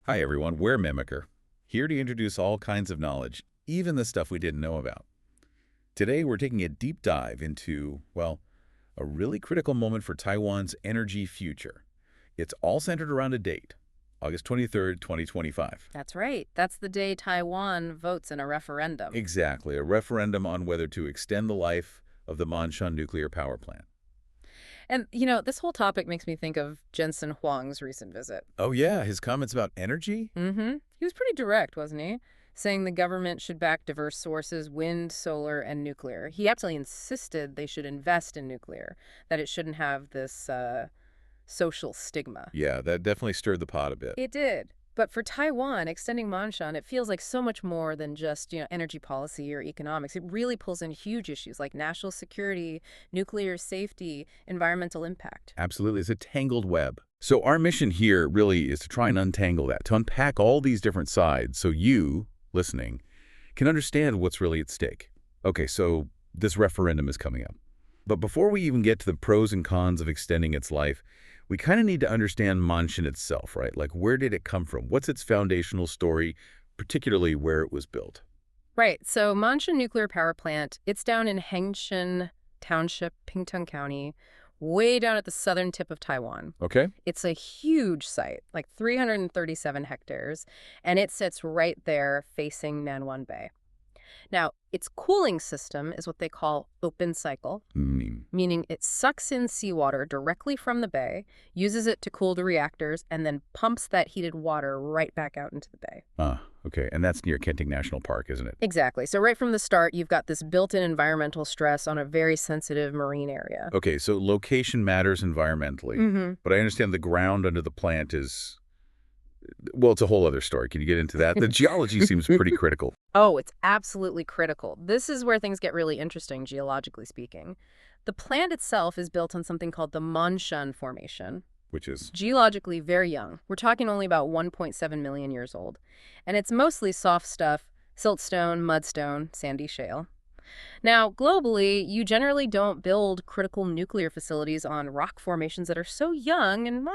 Hi everyone, we're Mimicker, here to introduce all kinds of knowledge, even the stuff we didn't know about. Today we're taking a deep dive into, well, a really critical moment for Taiwan's energy future. It's all centered around a date, August 23rd, 2025. That's right. That's the day Taiwan votes in a referendum. Exactly, a referendum on whether to extend the life of the Maanshan Nuclear Power Plant. And, this whole topic makes me think of Jensen Huang's recent visit. Oh yeah, his comments about energy? He was pretty direct, wasn't he? Saying the government should back diverse sources, wind, solar, and nuclear. He actually insisted they should invest in nuclear, that it shouldn't have this social stigma. Yeah, that definitely stirred the pot a bit. It did. But for Taiwan, extending Maanshan, it feels like so much more than just, energy policy or economics. It really pulls in huge issues like national security, nuclear safety, environmental impact. Absolutely. It's a tangled web. So our mission here really is to try and untangle that, to unpack all these different sides so you, listening, can understand what's really at stake. Okay, so this referendum is coming up. But before we even get to the pros and cons of extending its life, we kind of need to understand Maanshan itself, right? Like, where did it come from? What's its foundational story, particularly where it was built? Right. So Maanshan Nuclear Power Plant, it's down in Hengshan Township, Pingtung County, way down at the southern tip of Taiwan. Okay. It's a huge site, like 337 hectares, and it sits right there facing Nanwan Bay. Now, its cooling system is what they call open cycle, meaning it sucks in seawater directly from the bay, uses it to cool the reactors, and then pumps that heated water right back out into the bay. Okay. And that's near Kenting National Park, isn't it? Exactly. So right from the start, you've got this built-in environmental stress on a very sensitive marine area. Okay, so location matters environmentally, but I understand the ground under the plant is, well, it's a whole other story. Can you get into that? The geology seems pretty critical. Oh, it's absolutely critical. This is where things get really interesting, geologically speaking. The plant itself is built on something called the Maanshan Formation. Which is? Geologically very young. We're talking only about 1.7 million years old. And it's mostly soft stuff, siltstone, mudstone, sandy shale. Now, globally, you generally don't build critical nuclear facilities on rock formations that are so young and,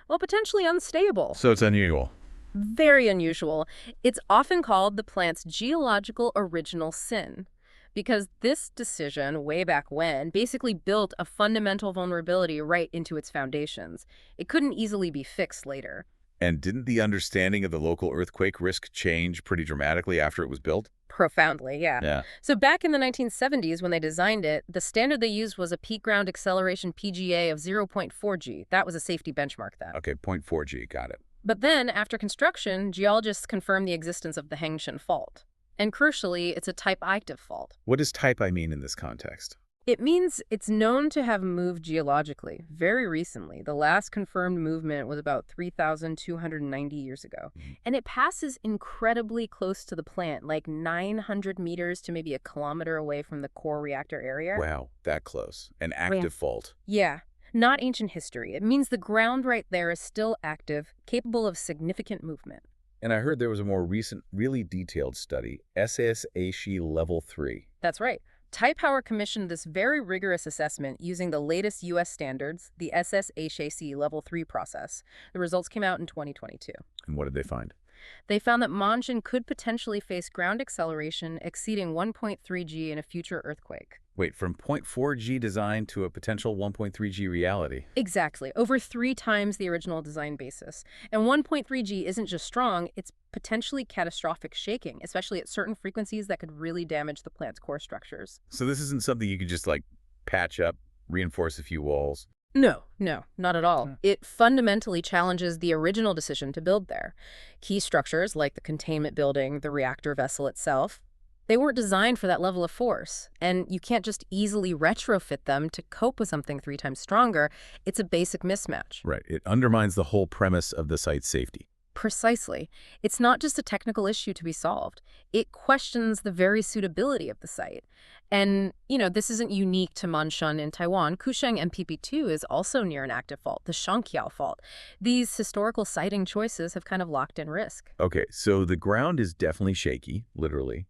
well, potentially unstable. So it's unusual. Very unusual. It's often called the plant's geological original sin, because this decision, way back when, basically built a fundamental vulnerability right into its foundations. It couldn't easily be fixed later. And didn't the understanding of the local earthquake risk change pretty dramatically after it was built? Profoundly, yeah. Yeah. So back in the 1970s, when they designed it, the standard they used was a peak ground acceleration PGA of 0.4 G. That was a safety benchmark then. Okay, 0.4 G, got it. But then, after construction, geologists confirmed the existence of the Hengshan Fault. And crucially, it's a type active fault. What does type I mean in this context? It means it's known to have moved geologically very recently. The last confirmed movement was about 3,290 years ago. And it passes incredibly close to the plant, like 900 meters to maybe a kilometer away from the core reactor area. Wow, that close. An active fault. Yeah. Not ancient history. It means the ground right there is still active, capable of significant movement. And I heard there was a more recent, really detailed study, SSHE Level 3. That's right. Taipower commissioned this very rigorous assessment using the latest U.S. standards, the SSHAC Level 3 process. The results came out in 2022. And what did they find? They found that Maanshan could potentially face ground acceleration exceeding 1.3 G in a future earthquake. Wait, from 0.4 G design to a potential 1.3 G reality? Exactly. Over 3 times the original design basis. And 1.3 G isn't just strong, it's potentially catastrophic shaking, especially at certain frequencies that could really damage the plant's core structures. So this isn't something you could just, like, patch up, reinforce a few walls? No, not at all. It fundamentally challenges the original decision to build there. Key structures, like the containment building, the reactor vessel itself, they weren't designed for that level of force, and you can't just easily retrofit them to cope with something 3 times stronger. It's a basic mismatch. Right. It undermines the whole premise of the site's safety. Precisely. It's not just a technical issue to be solved. It questions the very suitability of the site. And, this isn't unique to Maanshan in Taiwan. Kuosheng MPP2 is also near an active fault, the Shanqiao fault. These historical siting choices have kind of locked in risk. Okay, so the ground is definitely shaky, literally.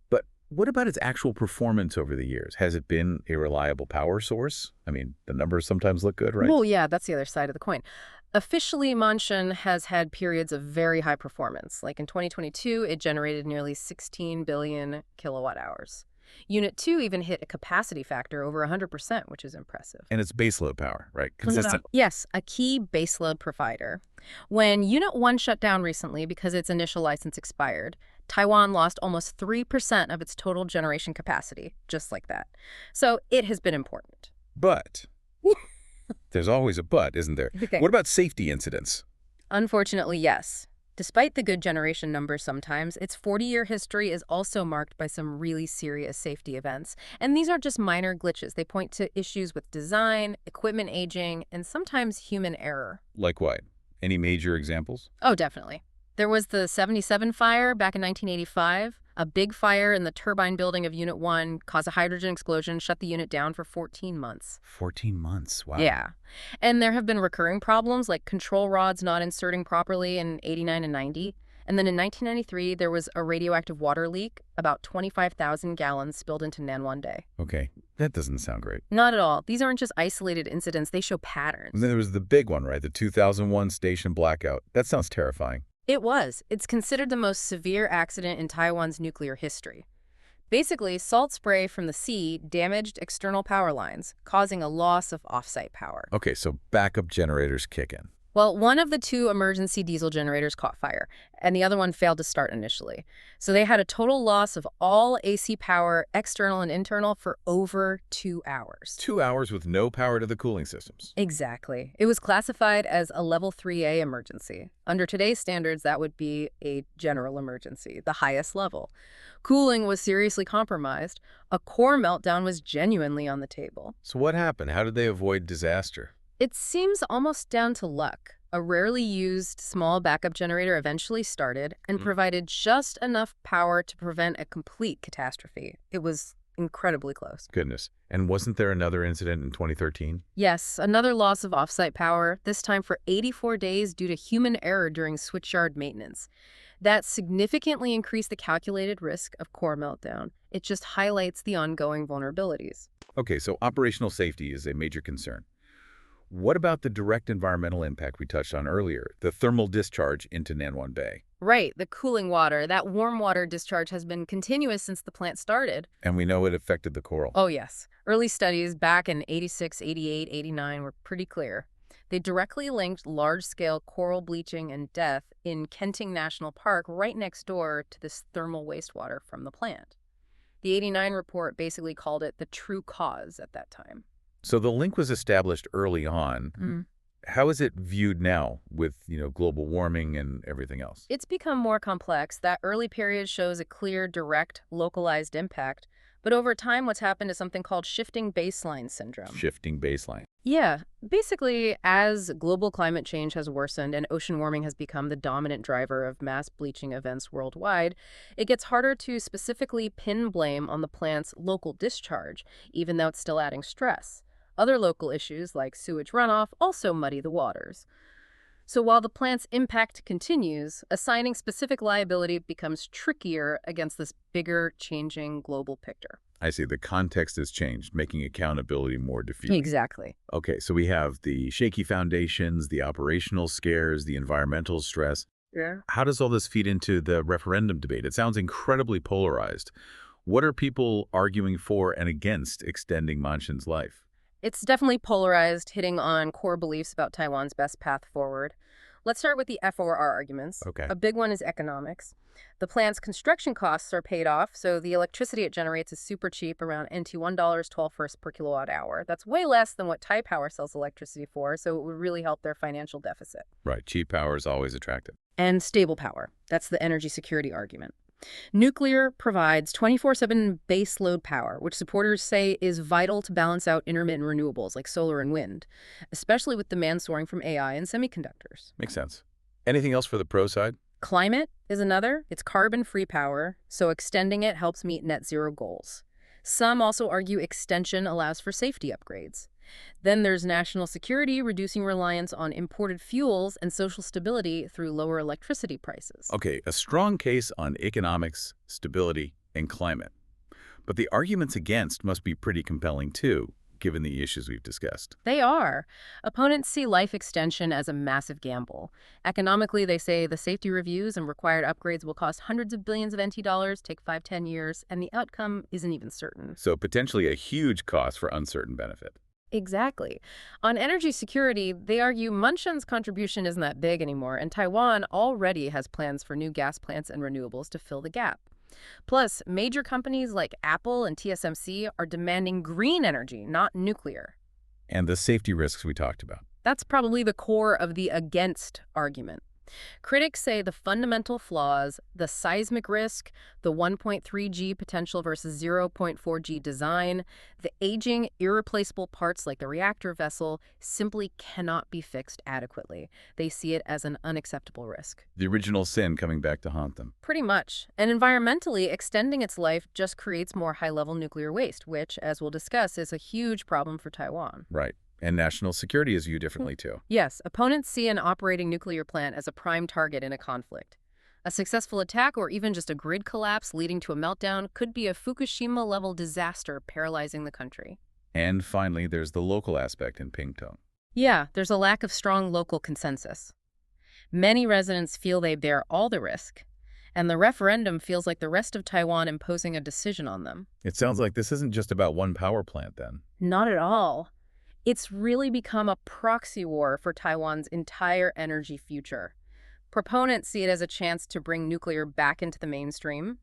But what about its actual performance over the years? Has it been a reliable power source? I mean, the numbers sometimes look good, right? Well, yeah, that's the other side of the coin. Officially, Maanshan has had periods of very high performance. Like in 2022, it generated nearly 16 billion kilowatt hours. Unit 2 even hit a capacity factor over 100%, which is impressive. And it's baseload power, right? Consistent. Yes, a key baseload provider. When Unit 1 shut down recently because its initial license expired, Taiwan lost almost 3% of its total generation capacity, just like that. So it has been important. But there's always a but, isn't there? Okay. What about safety incidents? Unfortunately, yes. Despite the good generation numbers sometimes, its 40-year history is also marked by some really serious safety events. And these aren't just minor glitches. They point to issues with design, equipment aging, and sometimes human error. Like what? Any major examples? Oh, definitely. There was the 77 fire back in 1985. A big fire in the turbine building of Unit 1 caused a hydrogen explosion, shut the unit down for 14 months. 14 months, wow. Yeah. And there have been recurring problems like control rods not inserting properly in 89 and 90. And then in 1993, there was a radioactive water leak. About 25,000 gallons spilled into Nanwande. Okay, that doesn't sound great. Not at all. These aren't just isolated incidents. They show patterns. And then there was the big one, right? The 2001 station blackout. That sounds terrifying. It was. It's considered the most severe accident in Taiwan's nuclear history. Basically, salt spray from the sea damaged external power lines, causing a loss of off-site power. Okay, so backup generators kick in. Well, one of the two emergency diesel generators caught fire, and the other one failed to start initially. So they had a total loss of all AC power, external and internal, for over 2 hours. 2 hours with no power to the cooling systems. Exactly. It was classified as a Level 3A emergency. Under today's standards, that would be a general emergency, the highest level. Cooling was seriously compromised. A core meltdown was genuinely on the table. So what happened? How did they avoid disaster? It seems almost down to luck. A rarely used small backup generator eventually started and provided just enough power to prevent a complete catastrophe. It was incredibly close. Goodness. And wasn't there another incident in 2013? Yes, another loss of off-site power, this time for 84 days due to human error during switchyard maintenance. That significantly increased the calculated risk of core meltdown. It just highlights the ongoing vulnerabilities. Okay, so operational safety is a major concern. What about the direct environmental impact we touched on earlier, the thermal discharge into Nanwan Bay? Right, the cooling water. That warm water discharge has been continuous since the plant started. And we know it affected the coral. Oh, yes. Early studies back in 86, 88, 89 were pretty clear. They directly linked large-scale coral bleaching and death in Kenting National Park right next door to this thermal wastewater from the plant. The 89 report basically called it the true cause at that time. So the link was established early on. How is it viewed now with, global warming and everything else? It's become more complex. That early period shows a clear, direct, localized impact. But over time, what's happened is something called shifting baseline syndrome. Shifting baseline. Yeah. Basically, as global climate change has worsened and ocean warming has become the dominant driver of mass bleaching events worldwide, it gets harder to specifically pin blame on the plant's local discharge, even though it's still adding stress. Other local issues, like sewage runoff, also muddy the waters. So while the plant's impact continues, assigning specific liability becomes trickier against this bigger, changing global picture. I see. The context has changed, making accountability more diffuse. Exactly. Okay, so we have the shaky foundations, the operational scares, the environmental stress. Yeah. How does all this feed into the referendum debate? It sounds incredibly polarized. What are people arguing for and against extending Maanshan's life? It's definitely polarized, hitting on core beliefs about Taiwan's best path forward. Let's start with the F4R arguments. Okay. A big one is economics. The plant's construction costs are paid off, so the electricity it generates is super cheap, around NT $1.12 per kilowatt hour. That's way less than what Taipower sells electricity for, so it would really help their financial deficit. Right. Cheap power is always attractive. And stable power. That's the energy security argument. Nuclear provides 24/7 base load power, which supporters say is vital to balance out intermittent renewables like solar and wind, especially with demand soaring from AI and semiconductors. Makes sense. Anything else for the pro side? Climate is another. It's carbon-free power, so extending it helps meet net zero goals. Some also argue extension allows for safety upgrades. Then there's national security, reducing reliance on imported fuels, and social stability through lower electricity prices. Okay, a strong case on economics, stability, and climate. But the arguments against must be pretty compelling too. given the issues we've discussed. They are. Opponents see life extension as a massive gamble. Economically, they say the safety reviews and required upgrades will cost hundreds of billions of NT dollars, take 5–10 years, and the outcome isn't even certain. So potentially a huge cost for uncertain benefit. Exactly. On energy security, they argue Maanshan's contribution isn't that big anymore, and Taiwan already has plans for new gas plants and renewables to fill the gap. Plus, major companies like Apple and TSMC are demanding green energy, not nuclear. And the safety risks we talked about. That's probably the core of the against argument. Critics say the fundamental flaws, the seismic risk, the 1.3G potential versus 0.4G design, the aging, irreplaceable parts like the reactor vessel simply cannot be fixed adequately. They see it as an unacceptable risk. The original sin coming back to haunt them. Pretty much. And environmentally, extending its life just creates more high-level nuclear waste, which, as we'll discuss, is a huge problem for Taiwan. Right. And national security is viewed differently, too. Yes, opponents see an operating nuclear plant as a prime target in a conflict. A successful attack or even just a grid collapse leading to a meltdown could be a Fukushima-level disaster paralyzing the country. And finally, there's the local aspect in Pingtung. Yeah, there's a lack of strong local consensus. Many residents feel they bear all the risk, and the referendum feels like the rest of Taiwan imposing a decision on them. It sounds like this isn't just about one power plant, then. Not at all. It's really become a proxy war for Taiwan's entire energy future. Proponents see it as a chance to bring nuclear back into the mainstream.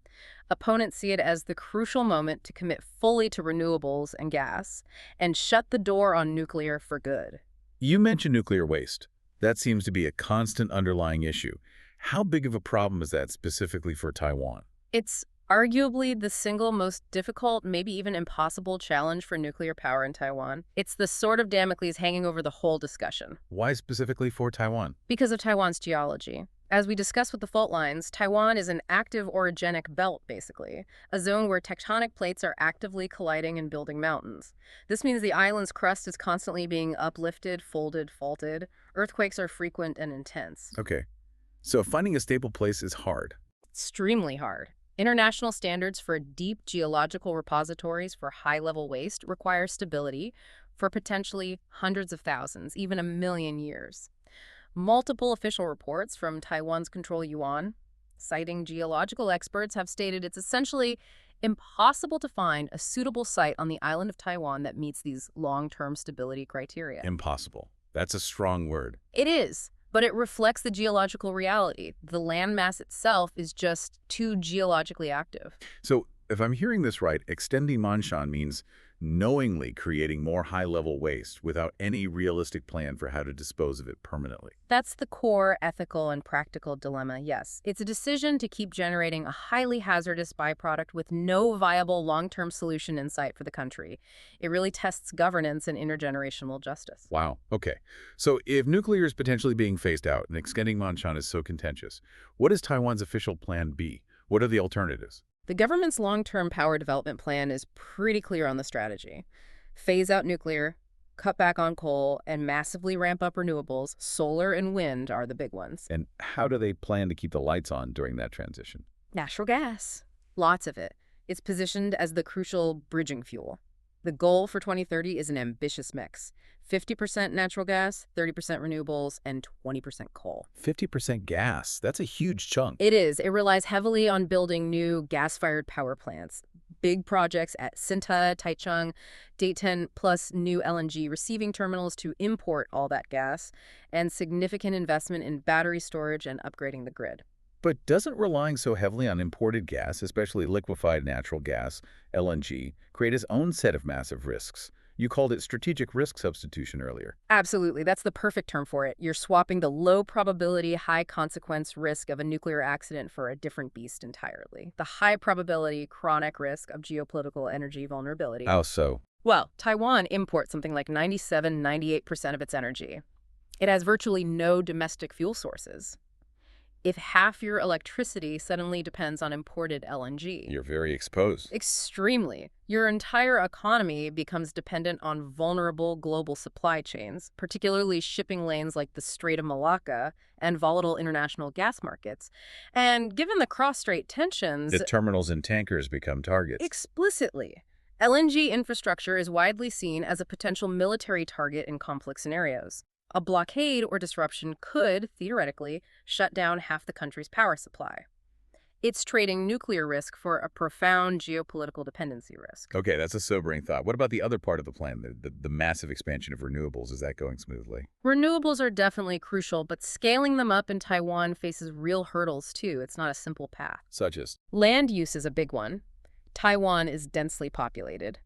Opponents see it as the crucial moment to commit fully to renewables and gas and shut the door on nuclear for good. You mentioned nuclear waste. That seems to be a constant underlying issue. How big of a problem is that specifically for Taiwan? It's arguably the single most difficult, maybe even impossible challenge for nuclear power in Taiwan. It's the sword of Damocles hanging over the whole discussion. Why specifically for Taiwan? Because of Taiwan's geology. As we discussed with the fault lines, Taiwan is an active orogenic belt, basically, a zone where tectonic plates are actively colliding and building mountains. This means the island's crust is constantly being uplifted, folded, faulted. Earthquakes are frequent and intense. Okay. So finding a stable place is hard. Extremely hard. International standards for deep geological repositories for high-level waste require stability for potentially hundreds of thousands, even 1 million years. Multiple official reports from Taiwan's control yuan, citing geological experts, have stated it's essentially impossible to find a suitable site on the island of Taiwan that meets these long-term stability criteria. Impossible. That's a strong word. It is. But it reflects the geological reality. The landmass itself is just too geologically active. So if I'm hearing this right, extending Maanshan means knowingly creating more high-level waste without any realistic plan for how to dispose of it permanently. That's the core ethical and practical dilemma, yes. It's a decision to keep generating a highly hazardous byproduct with no viable long-term solution in sight for the country. It really tests governance and intergenerational justice. Wow. Okay. So if nuclear is potentially being phased out and extending Maanshan is so contentious, what is Taiwan's official plan B? What are the alternatives? The government's long-term power development plan is pretty clear on the strategy. Phase out nuclear, cut back on coal, and massively ramp up renewables. Solar and wind are the big ones. And how do they plan to keep the lights on during that transition? Natural gas. Lots of it. It's positioned as the crucial bridging fuel. The goal for 2030 is an ambitious mix. 50% natural gas, 30% renewables, and 20% coal. 50% gas. That's a huge chunk. It is. It relies heavily on building new gas-fired power plants. Big projects at Sinta, Taichung, Dayton, plus new LNG receiving terminals to import all that gas, and significant investment in battery storage and upgrading the grid. But doesn't relying so heavily on imported gas, especially liquefied natural gas, LNG, create its own set of massive risks? You called it strategic risk substitution earlier. Absolutely. That's the perfect term for it. You're swapping the low probability, high consequence risk of a nuclear accident for a different beast entirely. The high probability, chronic risk of geopolitical energy vulnerability. How so? Well, Taiwan imports something like 97–98% of its energy. It has virtually no domestic fuel sources. If half your electricity suddenly depends on imported LNG. You're very exposed. Extremely. Your entire economy becomes dependent on vulnerable global supply chains, particularly shipping lanes like the Strait of Malacca and volatile international gas markets. And given the cross-strait tensions... The terminals and tankers become targets. Explicitly. LNG infrastructure is widely seen as a potential military target in conflict scenarios. A blockade or disruption could, theoretically, shut down half the country's power supply. It's trading nuclear risk for a profound geopolitical dependency risk. Okay, that's a sobering thought. What about the other part of the plan, the massive expansion of renewables? Is that going smoothly? Renewables are definitely crucial, but scaling them up in Taiwan faces real hurdles too. It's not a simple path. Such as? Land use is a big one. Taiwan is densely populated.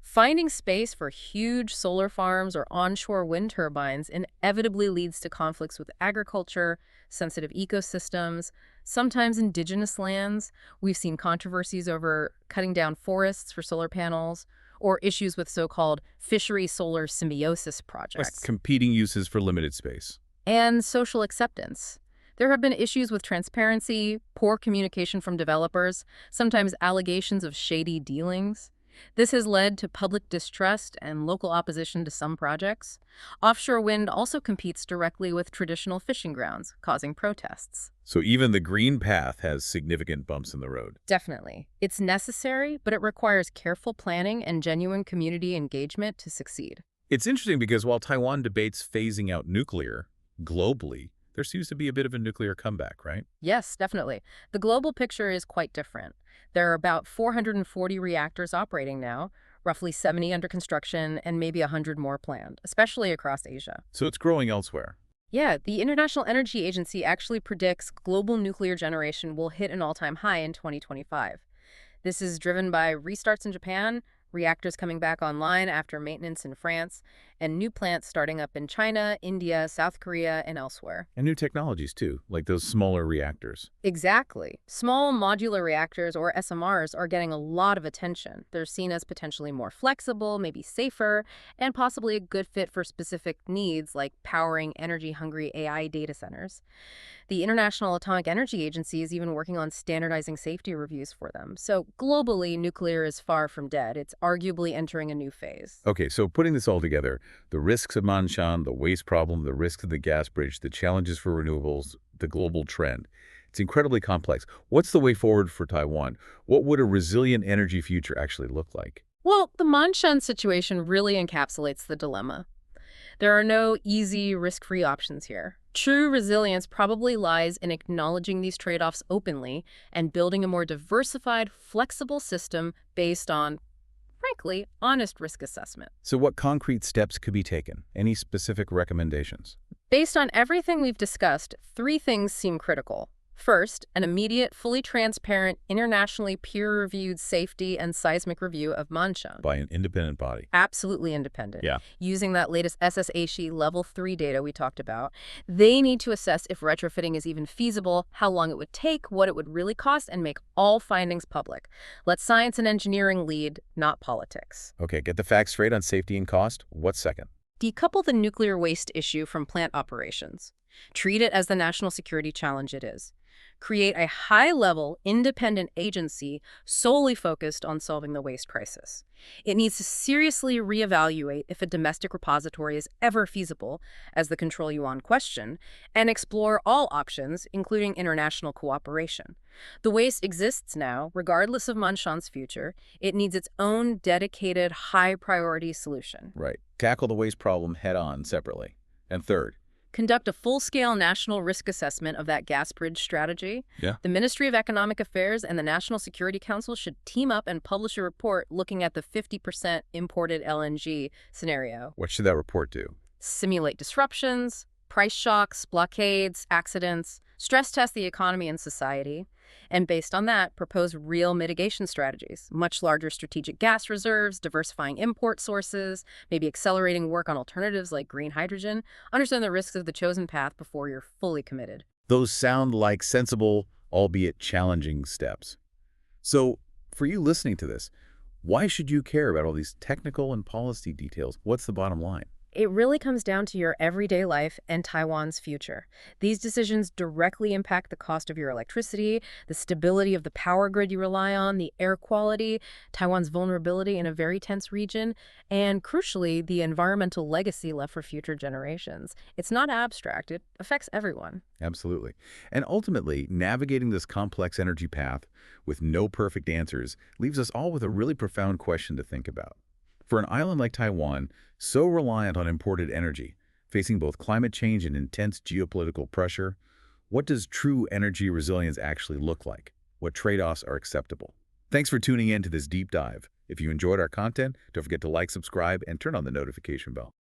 Finding space for huge solar farms or onshore wind turbines inevitably leads to conflicts with agriculture, sensitive ecosystems, sometimes indigenous lands. We've seen controversies over cutting down forests for solar panels, or issues with so-called fishery solar symbiosis projects. Competing uses for limited space. And social acceptance. There have been issues with transparency, poor communication from developers, sometimes allegations of shady dealings. This has led to public distrust and local opposition to some projects. Offshore wind also competes directly with traditional fishing grounds, causing protests. So even the green path has significant bumps in the road. Definitely. It's necessary, but it requires careful planning and genuine community engagement to succeed. It's interesting because while Taiwan debates phasing out nuclear globally, there seems to be a bit of a nuclear comeback, right? Yes, definitely. The global picture is quite different. There are about 440 reactors operating now, roughly 70 under construction, and maybe 100 more planned, especially across Asia. So it's growing elsewhere. Yeah, the International Energy Agency actually predicts global nuclear generation will hit an all-time high in 2025. This is driven by restarts in Japan, reactors coming back online after maintenance in France, and new plants starting up in China, India, South Korea, and elsewhere. And new technologies, too, like those smaller reactors. Exactly. Small modular reactors, or SMRs, are getting a lot of attention. They're seen as potentially more flexible, maybe safer, and possibly a good fit for specific needs like powering energy-hungry AI data centers. The International Atomic Energy Agency is even working on standardizing safety reviews for them. So globally, nuclear is far from dead. It's arguably entering a new phase. Okay, so putting this all together, the risks of Maanshan, the waste problem, the risks of the gas bridge, the challenges for renewables, the global trend. It's incredibly complex. What's the way forward for Taiwan? What would a resilient energy future actually look like? Well, the Maanshan situation really encapsulates the dilemma. There are no easy, risk-free options here. True resilience probably lies in acknowledging these trade-offs openly and building a more diversified, flexible system based on, frankly, honest risk assessment. So what concrete steps could be taken? Any specific recommendations? Based on everything we've discussed, 3 things seem critical. First, an immediate, fully transparent, internationally peer-reviewed safety and seismic review of Maanshan. By an independent body. Absolutely independent. Yeah. Using that latest SSHE Level 3 data we talked about, they need to assess if retrofitting is even feasible, how long it would take, what it would really cost, and make all findings public. Let science and engineering lead, not politics. Okay, get the facts straight on safety and cost. What's second? Decouple the nuclear waste issue from plant operations. Treat it as the national security challenge it is. Create a high-level, independent agency solely focused on solving the waste crisis. It needs to seriously reevaluate if a domestic repository is ever feasible, as the Control Yuan question, and explore all options, including international cooperation. The waste exists now, regardless of Maanshan's future. It needs its own dedicated, high-priority solution. Right. Tackle the waste problem head-on separately. And third, conduct a full-scale national risk assessment of that gas bridge strategy. Yeah. The Ministry of Economic Affairs and the National Security Council should team up and publish a report looking at the 50% imported LNG scenario. what should that report do? Simulate disruptions, price shocks, blockades, accidents, stress test the economy and society, and based on that, propose real mitigation strategies, much larger strategic gas reserves, diversifying import sources, maybe accelerating work on alternatives like green hydrogen. Understand the risks of the chosen path before you're fully committed. Those sound like sensible, albeit challenging steps. So, for you listening to this, why should you care about all these technical and policy details? What's the bottom line? It really comes down to your everyday life and Taiwan's future. These decisions directly impact the cost of your electricity, the stability of the power grid you rely on, the air quality, Taiwan's vulnerability in a very tense region, and crucially, the environmental legacy left for future generations. It's not abstract, it affects everyone. Absolutely. And ultimately, navigating this complex energy path with no perfect answers leaves us all with a really profound question to think about. For an island like Taiwan, so reliant on imported energy, facing both climate change and intense geopolitical pressure, what does true energy resilience actually look like? What trade-offs are acceptable? Thanks for tuning in to this deep dive. If you enjoyed our content, don't forget to like, subscribe, and turn on the notification bell.